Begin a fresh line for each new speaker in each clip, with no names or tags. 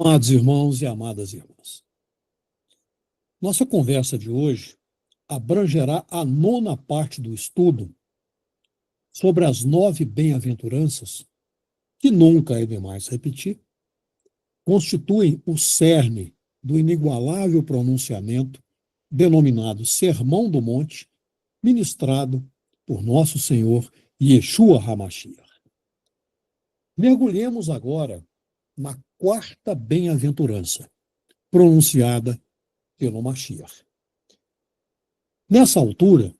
Amados irmãos e amadas irmãs, nossa conversa de hoje abrangerá a nona parte do estudo sobre as 9 bem-aventuranças, que nunca é demais repetir, constituem o cerne do inigualável pronunciamento denominado Sermão do Monte, ministrado por nosso Senhor Yeshua HaMashiach. Mergulhemos agora na quarta bem-aventurança, pronunciada pelo Mashiach. Nessa altura,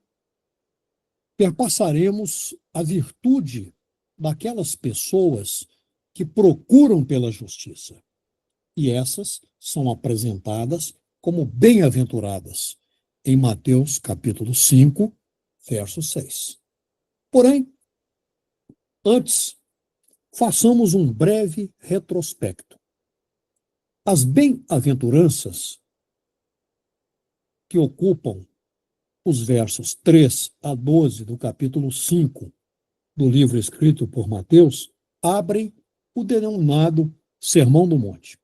perpassaremos a virtude daquelas pessoas que procuram pela justiça, e essas são apresentadas como bem-aventuradas em Mateus capítulo 5, verso 6. Porém, antes, façamos um breve retrospecto. As bem-aventuranças que ocupam os versos 3 a 12 do capítulo 5 do livro escrito por Mateus abrem o denominado Sermão do Monte,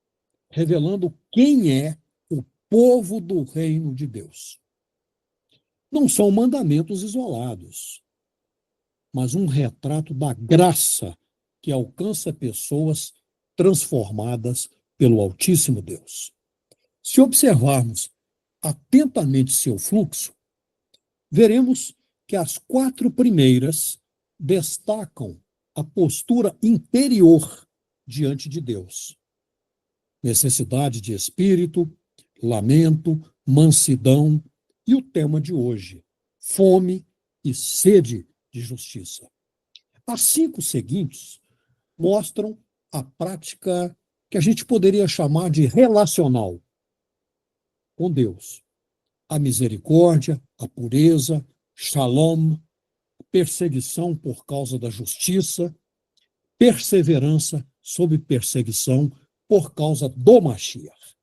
revelando quem é o povo do reino de Deus. Não são mandamentos isolados, mas um retrato da graça que alcança pessoas transformadas pelo Altíssimo Deus. Se observarmos atentamente seu fluxo, veremos que as 4 primeiras destacam a postura interior diante de Deus. Necessidade de espírito, lamento, mansidão e o tema de hoje, fome e sede de justiça. As 5 seguintes mostram a prática que a gente poderia chamar de relacional com Deus. A misericórdia, a pureza, shalom, perseguição por causa da justiça, perseverança sob perseguição por causa do Mashiach.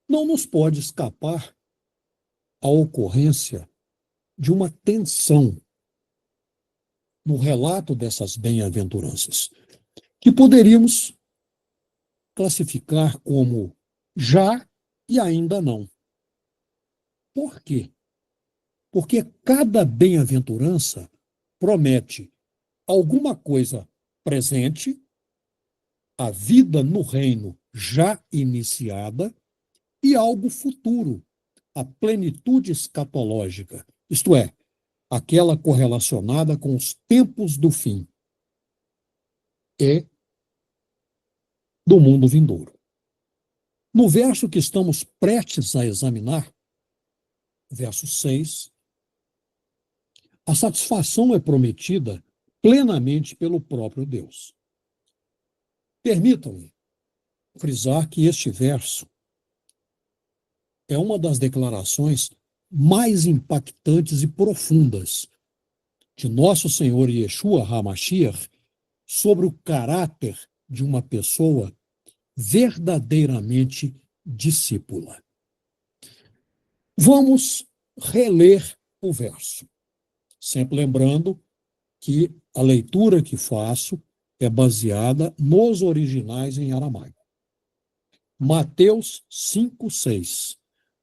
Não nos pode escapar a ocorrência de uma tensão no relato dessas bem-aventuranças, que poderíamos classificar como já e ainda não. Por quê? Porque cada bem-aventurança promete alguma coisa presente, a vida no reino já iniciada, e algo futuro, a plenitude escatológica, isto é, aquela correlacionada com os tempos do fim e do mundo vindouro. No verso que estamos prestes a examinar, verso 6, a satisfação é prometida plenamente pelo próprio Deus. Permitam-me frisar que este verso é uma das declarações mais impactantes e profundas de nosso Senhor Yeshua HaMashiach sobre o caráter de uma pessoa verdadeiramente discípula. Vamos reler o verso, sempre lembrando que a leitura que faço é baseada nos originais em aramaico. Mateus 5:6.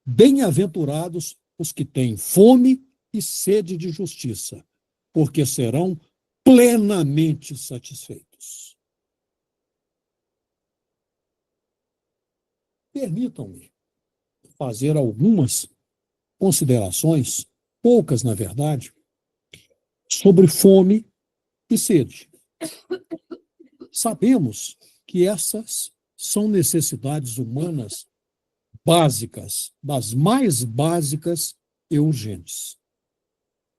Bem-aventurados os que têm fome e sede de justiça, porque serão plenamente satisfeitos. Permitam-me fazer algumas considerações, poucas na verdade, sobre fome e sede. Sabemos que essas são necessidades humanas básicas, das mais básicas e urgentes.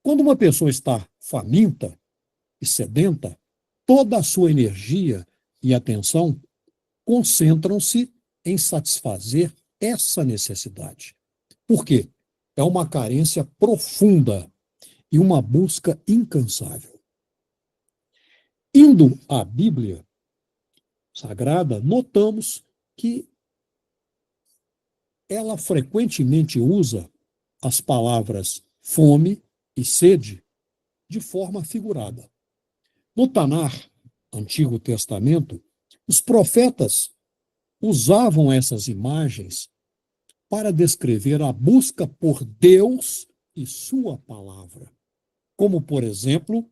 Quando uma pessoa está faminta e sedenta, toda a sua energia e atenção concentram-se em satisfazer essa necessidade. Por quê? É uma carência profunda e uma busca incansável. Indo à Bíblia Sagrada, notamos que ela frequentemente usa as palavras fome e sede de forma figurada. No Tanar, Antigo Testamento, os profetas usavam essas imagens para descrever a busca por Deus e sua palavra. Como, por exemplo,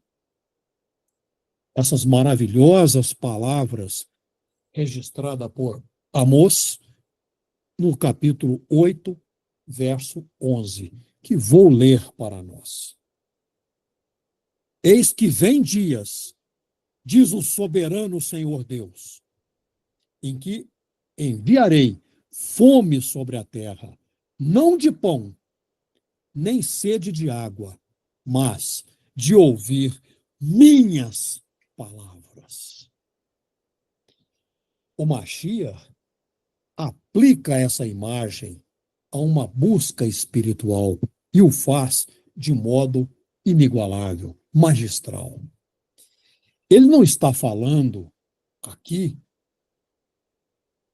essas maravilhosas palavras registradas por Amós, no capítulo 8, verso 11, que vou ler para nós. Eis que vem dias, diz o soberano Senhor Deus, em que enviarei fome sobre a terra, não de pão, nem sede de água, mas de ouvir minhas palavras. O Mashiach aplica essa imagem a uma busca espiritual e o faz de modo inigualável, magistral. Ele não está falando aqui,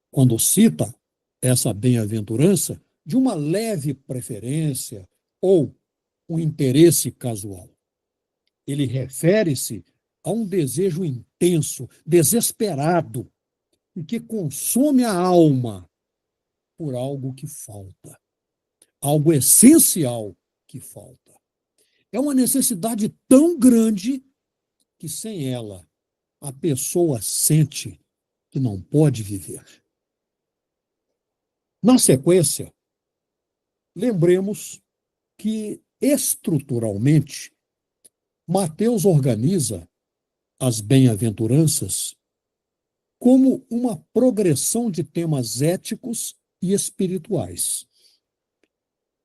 quando cita essa bem-aventurança, de uma leve preferência ou um interesse casual. Ele refere-se a um desejo intenso, desesperado, e que consome a alma por algo que falta, algo essencial que falta. É uma necessidade tão grande que sem ela a pessoa sente que não pode viver. Na sequência, lembremos que estruturalmente Mateus organiza as bem-aventuranças como uma progressão de temas éticos e espirituais,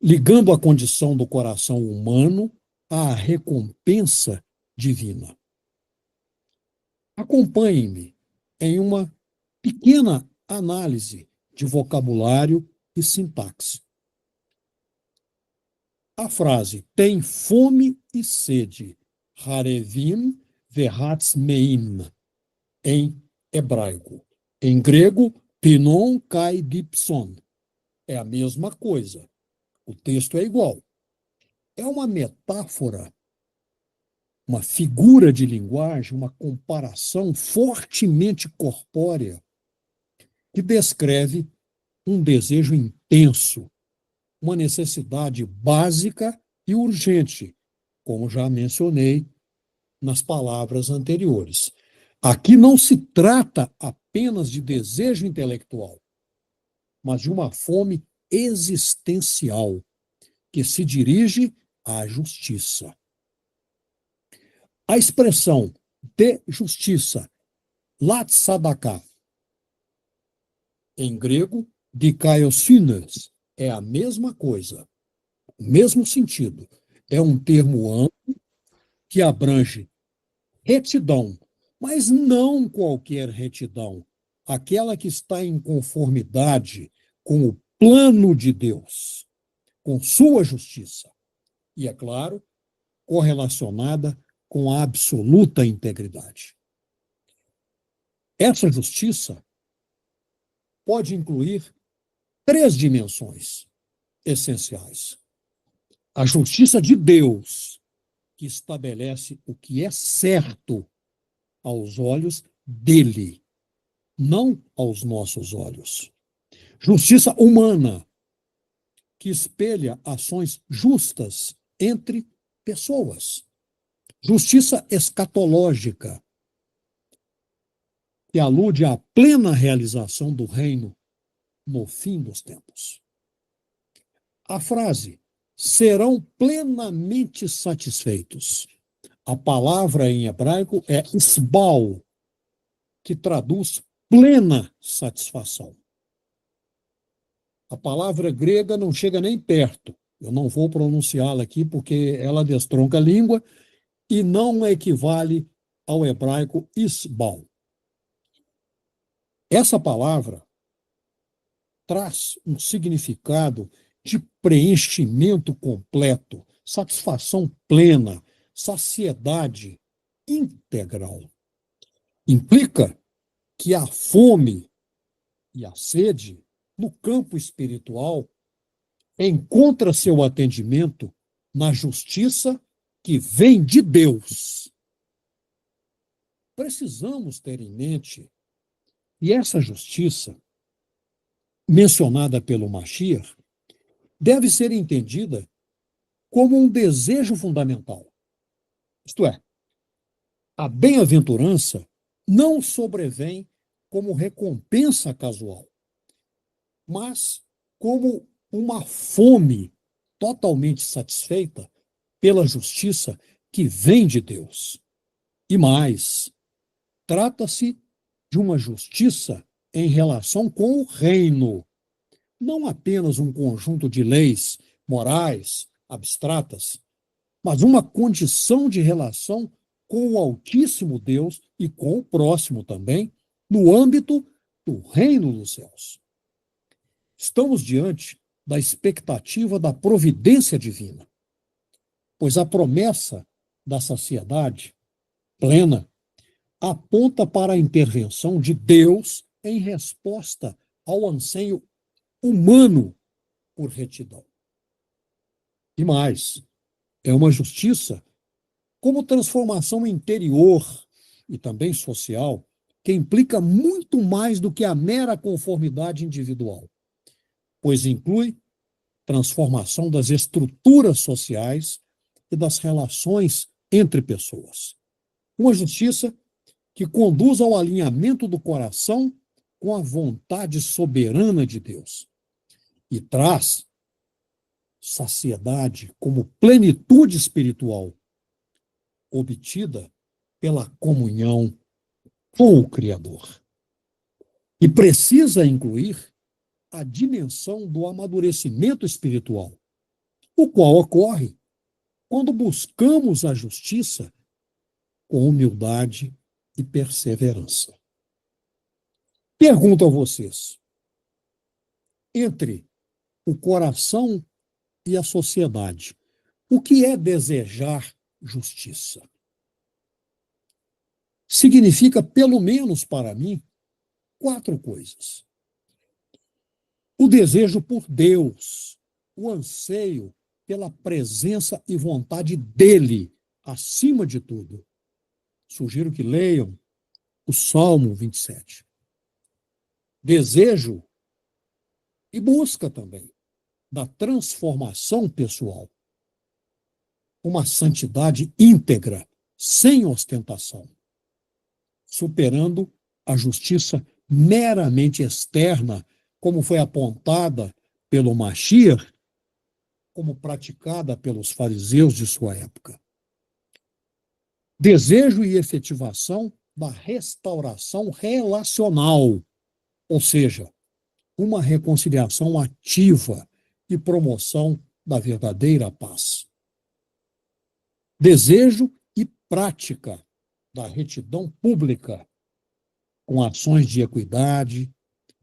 ligando a condição do coração humano à recompensa divina. Acompanhe-me em uma pequena análise de vocabulário e sintaxe. A frase tem fome e sede, harevim vehatzmeim, em hebraico. Em grego, pinon kai dipson. É a mesma coisa. O texto é igual. É uma metáfora, uma figura de linguagem, uma comparação fortemente corpórea que descreve um desejo intenso, uma necessidade básica e urgente, como já mencionei nas palavras anteriores. Aqui não se trata apenas de desejo intelectual, mas de uma fome existencial que se dirige à justiça. A expressão de justiça, latsadaka, em grego, dikaiosines, é a mesma coisa, o mesmo sentido. É um termo amplo que abrange retidão, mas não qualquer retidão, aquela que está em conformidade com o plano de Deus, com sua justiça. E, é claro, correlacionada com a absoluta integridade. Essa justiça pode incluir 3 dimensões essenciais. A justiça de Deus, que estabelece o que é certo aos olhos dele, não aos nossos olhos. Justiça humana, que espelha ações justas entre pessoas. Justiça escatológica, que alude à plena realização do reino no fim dos tempos. A frase serão plenamente satisfeitos. A palavra em hebraico é isbal, que traduz plena satisfação. A palavra grega não chega nem perto. Eu não vou pronunciá-la aqui porque ela destronca a língua e não equivale ao hebraico isbal. Essa palavra traz um significado de preenchimento completo, satisfação plena, saciedade integral. Implica que a fome e a sede, no campo espiritual, encontra seu atendimento na justiça que vem de Deus. Precisamos ter em mente que essa justiça mencionada pelo Mashiach deve ser entendida como um desejo fundamental. Isto é, a bem-aventurança não sobrevém como recompensa casual, mas como uma fome totalmente satisfeita pela justiça que vem de Deus. E mais, trata-se de uma justiça em relação com o reino, não apenas um conjunto de leis morais abstratas, mas uma condição de relação com o Altíssimo Deus e com o próximo também, no âmbito do reino dos céus. Estamos diante da expectativa da providência divina, pois a promessa da saciedade plena aponta para a intervenção de Deus em resposta ao anseio humano por retidão. E mais, é uma justiça como transformação interior e também social, que implica muito mais do que a mera conformidade individual, pois inclui transformação das estruturas sociais e das relações entre pessoas. Uma justiça que conduz ao alinhamento do coração com a vontade soberana de Deus e traz saciedade como plenitude espiritual obtida pela comunhão com o Criador. E precisa incluir a dimensão do amadurecimento espiritual, o qual ocorre quando buscamos a justiça com humildade e perseverança. Pergunto a vocês: entre o coração e a sociedade, o que é desejar justiça? Significa, pelo menos para mim, 4 coisas. O desejo por Deus, o anseio pela presença e vontade dele, acima de tudo. Sugiro que leiam o Salmo 27. Desejo e busca também da transformação pessoal. Uma santidade íntegra, sem ostentação, superando a justiça meramente externa, como foi apontada pelo Mashiach, como praticada pelos fariseus de sua época. Desejo e efetivação da restauração relacional, ou seja, uma reconciliação ativa e promoção da verdadeira paz. Desejo e prática da retidão pública, com ações de equidade,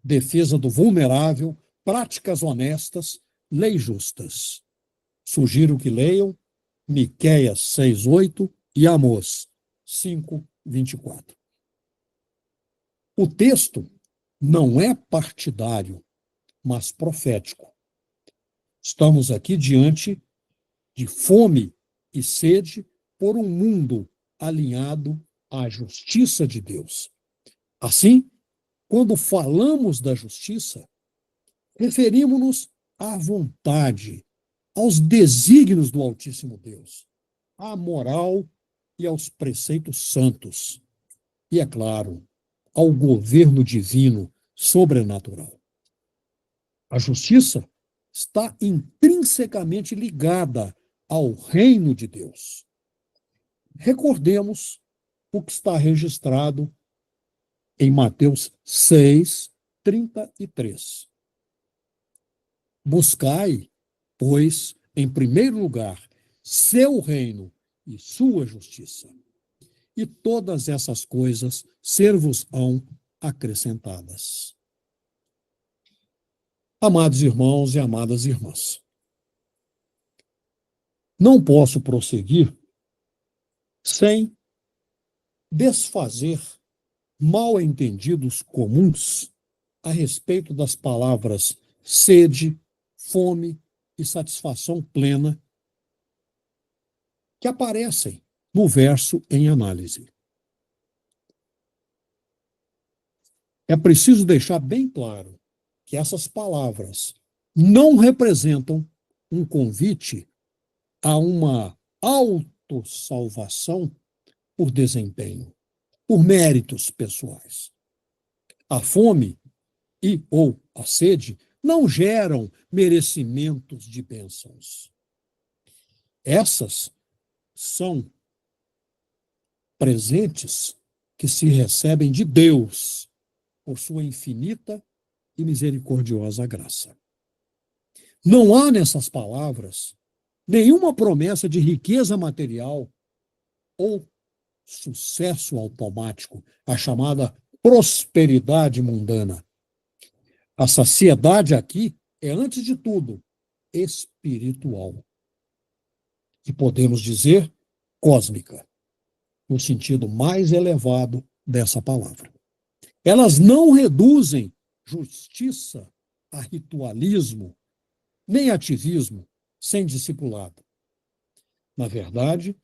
defesa do vulnerável, práticas honestas, leis justas. Sugiro que leiam Miqueias 6:8 e Amós 5:24. O texto não é partidário, mas profético. Estamos aqui diante de fome e sede por um mundo alinhado à justiça de Deus. Assim, quando falamos da justiça, referimos-nos à vontade, aos desígnios do Altíssimo Deus, à moral e aos preceitos santos. E, é claro, ao governo divino sobrenatural. A justiça está intrinsecamente ligada ao reino de Deus. Recordemos o que está registrado em Mateus 6:33. Buscai, pois, em primeiro lugar, seu reino e sua justiça, e todas essas coisas ser-vos-ão acrescentadas. Amados irmãos e amadas irmãs, não posso prosseguir sem desfazer mal-entendidos comuns a respeito das palavras sede, fome e satisfação plena que aparecem no verso em análise. É preciso deixar bem claro que essas palavras não representam um convite a uma autossalvação por desempenho, por méritos pessoais. A fome e ou a sede não geram merecimentos de bênçãos. Essas são presentes que se recebem de Deus por sua infinita e misericordiosa graça. Não há nessas palavras nenhuma promessa de riqueza material ou sucesso automático, a chamada prosperidade mundana. A saciedade aqui é, antes de tudo, espiritual. E podemos dizer cósmica, no sentido mais elevado dessa palavra. Elas não reduzem justiça a ritualismo, nem ativismo sem discipulado. Na verdade,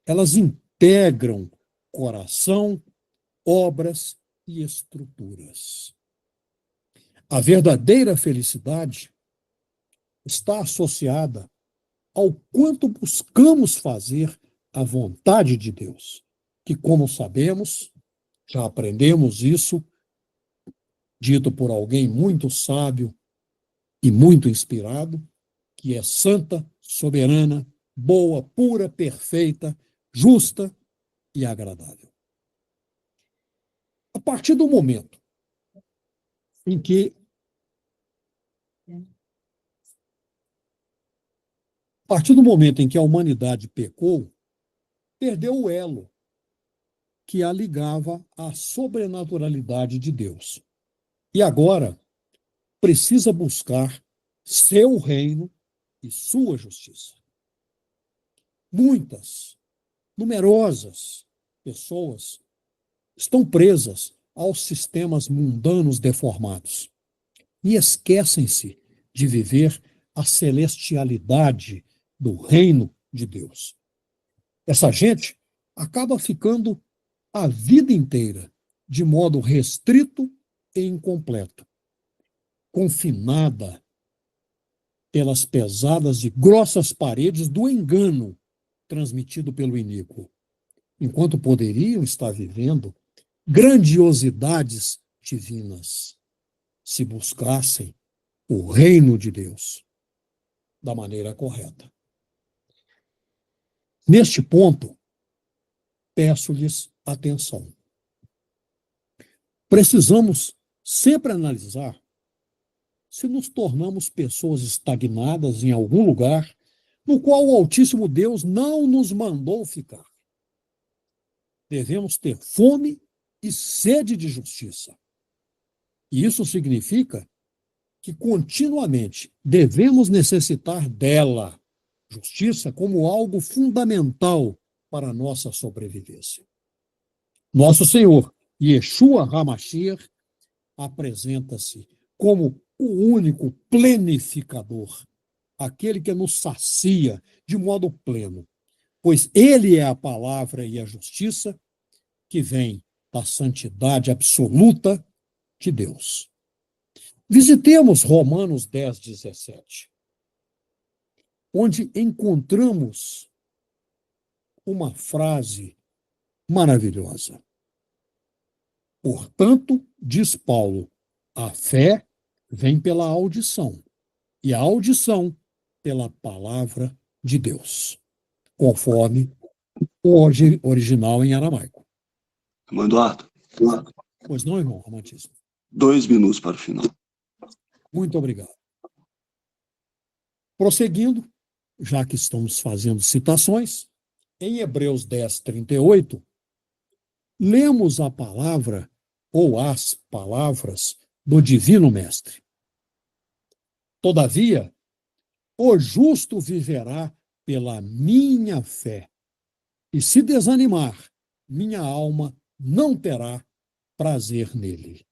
elas integram coração, obras e estruturas. A verdadeira felicidade está associada ao quanto buscamos fazer a vontade de Deus, que, como sabemos, já aprendemos isso, dito por alguém muito sábio e muito inspirado, que é santa, soberana, boa, pura, perfeita, justa e agradável. A partir do momento em que a humanidade pecou, perdeu o elo que a ligava à sobrenaturalidade de Deus. E agora precisa buscar seu reino e sua justiça. Muitas, numerosas pessoas estão presas aos sistemas mundanos deformados e esquecem-se de viver a celestialidade do reino de Deus. Essa gente acaba ficando a vida inteira de modo restrito e incompleto, confinada pelas pesadas e grossas paredes do engano transmitido pelo iníquo, enquanto poderiam estar vivendo grandiosidades divinas se buscassem o reino de Deus da maneira correta. Neste ponto, peço-lhes atenção. Precisamos sempre analisar se nos tornamos pessoas estagnadas em algum lugar no qual o Altíssimo Deus não nos mandou ficar. Devemos ter fome e sede de justiça. E isso significa que continuamente devemos necessitar dela, justiça, como algo fundamental para a nossa sobrevivência. Nosso Senhor, Yeshua HaMashiach, apresenta-se como o único plenificador, aquele que nos sacia de modo pleno, pois ele é a palavra e a justiça que vem da santidade absoluta de Deus. Visitemos Romanos 10, 17, onde encontramos uma frase maravilhosa. Portanto, diz Paulo, a fé vem pela audição, e a audição pela palavra de Deus, conforme o original em aramaico.
Irmão Eduardo.
Pois não, irmão Romantismo?
2 minutos para o final.
Muito obrigado. Prosseguindo, já que estamos fazendo citações, em Hebreus 10, 38, lemos a palavra ou as palavras do Divino Mestre. Todavia, o justo viverá pela minha fé, e se desanimar, minha alma não terá prazer nele.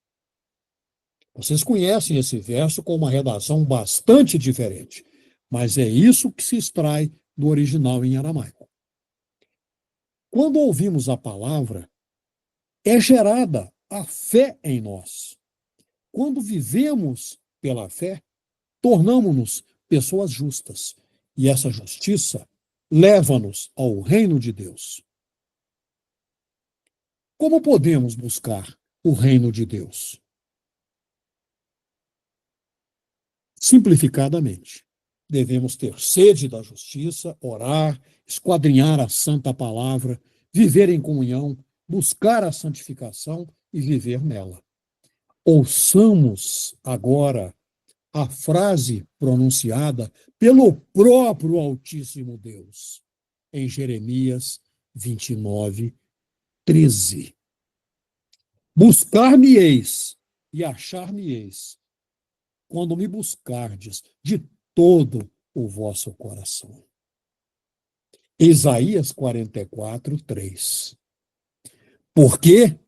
Vocês conhecem esse verso com uma redação bastante diferente, mas é isso que se extrai do original em aramaico. Quando ouvimos a palavra, é gerada a fé em nós. Quando vivemos pela fé, tornamo-nos pessoas justas. E essa justiça leva-nos ao reino de Deus. Como podemos buscar o reino de Deus? Simplificadamente, devemos ter sede da justiça, orar, esquadrinhar a santa palavra, viver em comunhão, buscar a santificação e viver nela. Ouçamos agora a frase pronunciada pelo próprio Altíssimo Deus, em Jeremias 29, 13. Buscar-me-eis e achar-me-eis, quando me buscardes de todo o vosso coração. Isaías 44, 3. Porque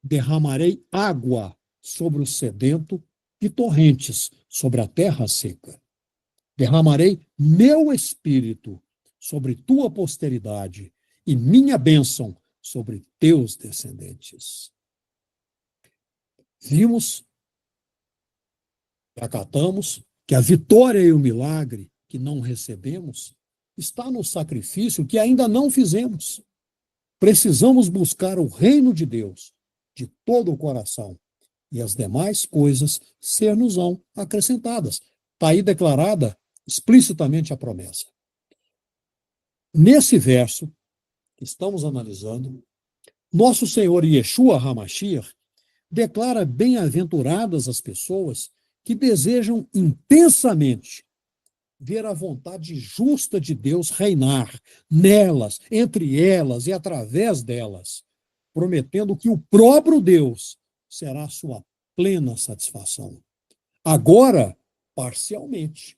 derramarei água sobre o sedento e torrentes sobre a terra seca. Derramarei meu espírito sobre tua posteridade e minha bênção sobre teus descendentes. Vimos, acatamos, que a vitória e o milagre que não recebemos está no sacrifício que ainda não fizemos. Precisamos buscar o reino de Deus de todo o coração e as demais coisas ser-nos-ão acrescentadas. Está aí declarada explicitamente a promessa. Nesse verso que estamos analisando, nosso Senhor Yeshua HaMashiach declara bem-aventuradas as pessoas que desejam intensamente ver a vontade justa de Deus reinar nelas, entre elas e através delas, prometendo que o próprio Deus será sua plena satisfação. Agora, parcialmente,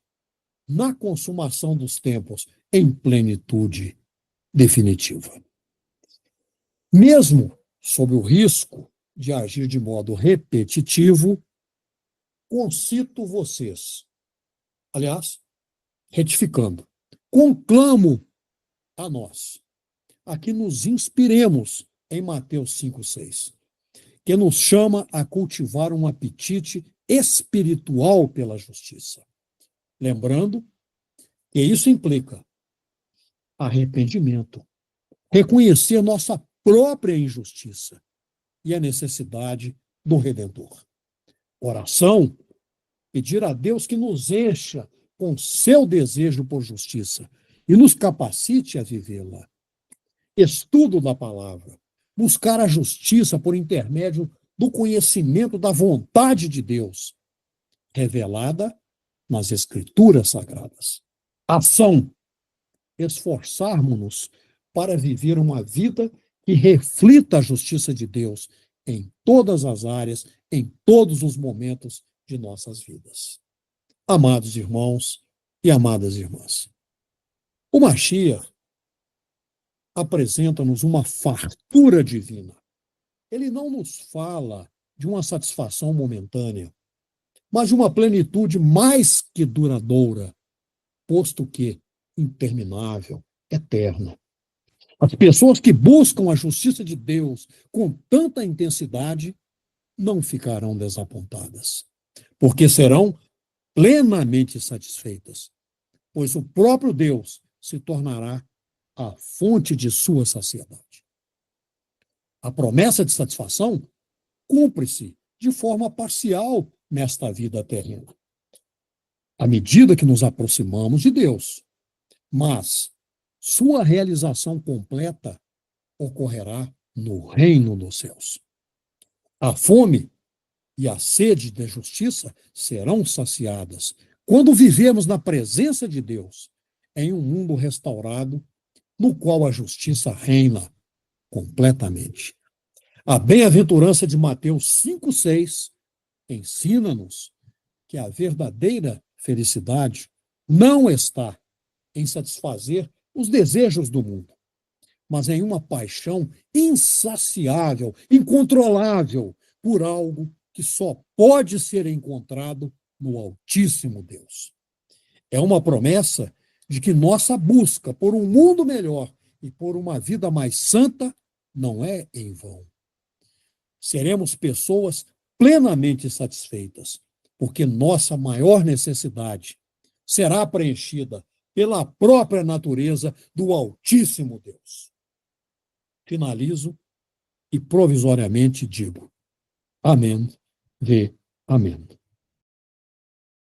na consumação dos tempos, em plenitude definitiva. Mesmo sob o risco de agir de modo repetitivo, concito vocês, aliás, retificando, conclamo a nós, a que nos inspiremos em Mateus 5,6, que nos chama a cultivar um apetite espiritual pela justiça. Lembrando que isso implica arrependimento, reconhecer nossa própria injustiça e a necessidade do Redentor. Oração, pedir a Deus que nos encha com seu desejo por justiça e nos capacite a vivê-la. Estudo da palavra, buscar a justiça por intermédio do conhecimento da vontade de Deus, revelada nas Escrituras Sagradas. Ação, esforçarmos-nos para viver uma vida que reflita a justiça de Deus em todas as áreas, em todos os momentos de nossas vidas. Amados irmãos e amadas irmãs, o Mashiach apresenta-nos uma fartura divina. Ele não nos fala de uma satisfação momentânea, mas de uma plenitude mais que duradoura, posto que interminável, eterna. As pessoas que buscam a justiça de Deus com tanta intensidade não ficarão desapontadas, porque serão plenamente satisfeitas, pois o próprio Deus se tornará a fonte de sua saciedade. A promessa de satisfação cumpre-se de forma parcial nesta vida terrena, à medida que nos aproximamos de Deus, mas sua realização completa ocorrerá no reino dos céus. A fome e a sede de justiça serão saciadas quando vivemos na presença de Deus, em um mundo restaurado, no qual a justiça reina completamente. A bem-aventurança de Mateus 5,6 ensina-nos que a verdadeira felicidade não está em satisfazer os desejos do mundo, mas em uma paixão insaciável, incontrolável por algo que só pode ser encontrado no Altíssimo Deus. É uma promessa de que nossa busca por um mundo melhor e por uma vida mais santa não é em vão. Seremos pessoas plenamente satisfeitas, porque nossa maior necessidade será preenchida pela própria natureza do Altíssimo Deus. Finalizo e provisoriamente digo: amém, amém.